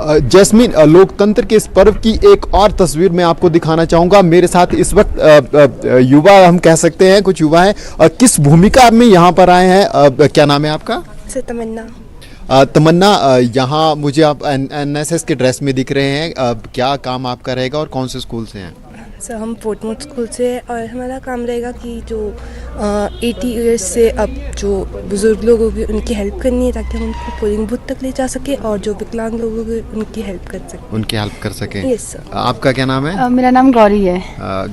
Jasmine, लोकतंत्र के इस पर्व की एक और तस्वीर मैं आपको दिखाना चाहूंगा। मेरे साथ इस वक्त युवा, हम कह सकते हैं कुछ युवा हैं। किस भूमिका में यहाँ पर आए हैं? क्या नाम है आपका? तमन्ना। तमन्ना, यहाँ मुझे आप एनएसएस के ड्रेस में दिख रहे हैं। क्या काम आपका रहेगा और कौन से स्कूल से हैं? सर हम पोर्टमोट स्कूल से हैं और हमारा काम रहेगा कि जो 80 ईयर्स से अब जो बुज़ुर्ग लोग होंगे उनकी हेल्प करनी है, ताकि हम उनको पोलिंग बूथ तक ले जा सके, और जो विकलांग लोग होंगे उनकी हेल्प कर सकें। उनकी हेल्प कर सकें। Yes sir. आपका क्या नाम है? मेरा नाम गौरी है।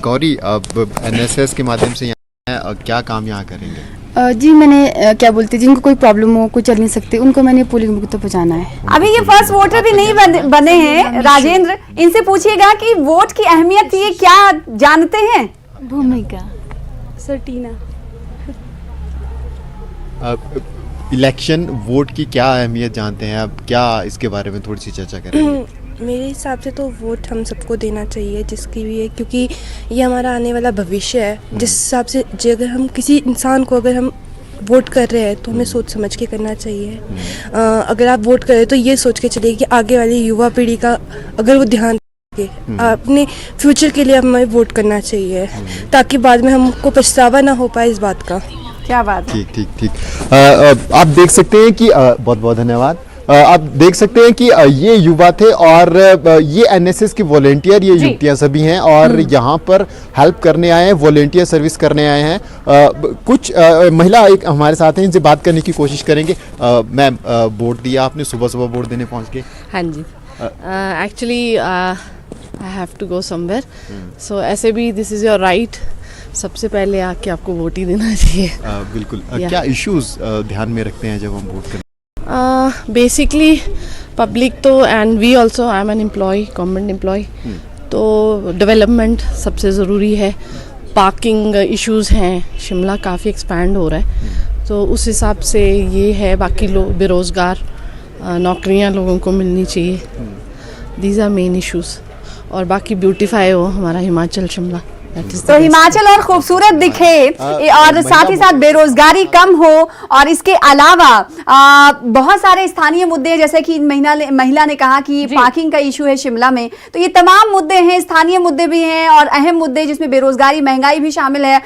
गौरी, अब एनएसएस के माध्यम से यहाँ क्या काम यहाँ करेंगे? जी मैंने क्या बोलते, जिनको कोई प्रॉब्लम हो, कोई चल नहीं सकते, उनको मैंने पोलिंग बूथ तक पहुँचाना है। अभी ये फर्स्ट वोटर भी नहीं बने हैं राजेंद्र, इनसे पूछिएगा कि वोट की अहमियत ये क्या जानते हैं? भूमिका। सर टीना। इलेक्शन वोट की क्या अहमियत जानते हैं? अब क्या इसके बारे में थोड़ी सी चर्चा करेंगे? मेरे हिसाब से तो वोट हम सबको देना चाहिए, जिसकी भी है, क्योंकि ये हमारा आने वाला भविष्य है। जिस हिसाब से अगर हम किसी इंसान को अगर हम वोट कर रहे हैं तो हमें सोच समझ के करना चाहिए। अगर आप वोट कर रहे हैं तो ये सोच के चलिए कि आगे वाली युवा पीढ़ी का अगर वो ध्यान रखे, अपने फ्यूचर के लिए हमें वोट करना चाहिए, ताकि बाद में हमको पछतावा ना हो पाए इस बात का। क्या बात है। ठीक ठीक ठीक। आप देख सकते हैं कि बहुत बहुत धन्यवाद। आप देख सकते हैं कि ये युवा थे और ये एनएसएस के वॉलेंटियर, ये युवतियां सभी हैं और यहाँ पर हेल्प करने आए हैं, वॉलेंटियर सर्विस करने आए हैं। कुछ महिला एक हमारे साथ हैं, इनसे बात करने की कोशिश करेंगे। मैम, वोट दिया आपने, सुबह सुबह वोट देने पहुँच के? हाँ जी, actually I have to go somewhere, so ऐसे भी दिस इज़ योर राइट, सबसे पहले आके आपको वोट ही देना चाहिए। बिल्कुल। क्या इश्यूज ध्यान में रखते हैं जब हम वोट करते हैं? बेसिकली पब्लिक तो, and we also, I am an employ, government employ, तो डेवलपमेंट सबसे ज़रूरी है। पार्किंग इश्यूज़ हैं, शिमला काफ़ी एक्सपैंड हो रहा है, तो उस हिसाब से ये है। बाकी लोग बेरोज़गार, नौकरियां लोगों को मिलनी चाहिए, दीज आर मेन इश्यूज़। और बाकी ब्यूटीफाई हो हमारा हिमाचल, शिमला। तो हिमाचल और खूबसूरत दिखे, और साथ ही साथ बेरोजगारी कम हो, और इसके अलावा बहुत सारे स्थानीय मुद्दे हैं, जैसे कि महिला ने कहा कि पार्किंग का इशू है शिमला में, तो ये तमाम मुद्दे हैं, स्थानीय मुद्दे भी हैं और अहम मुद्दे जिसमें बेरोजगारी, महंगाई भी शामिल है।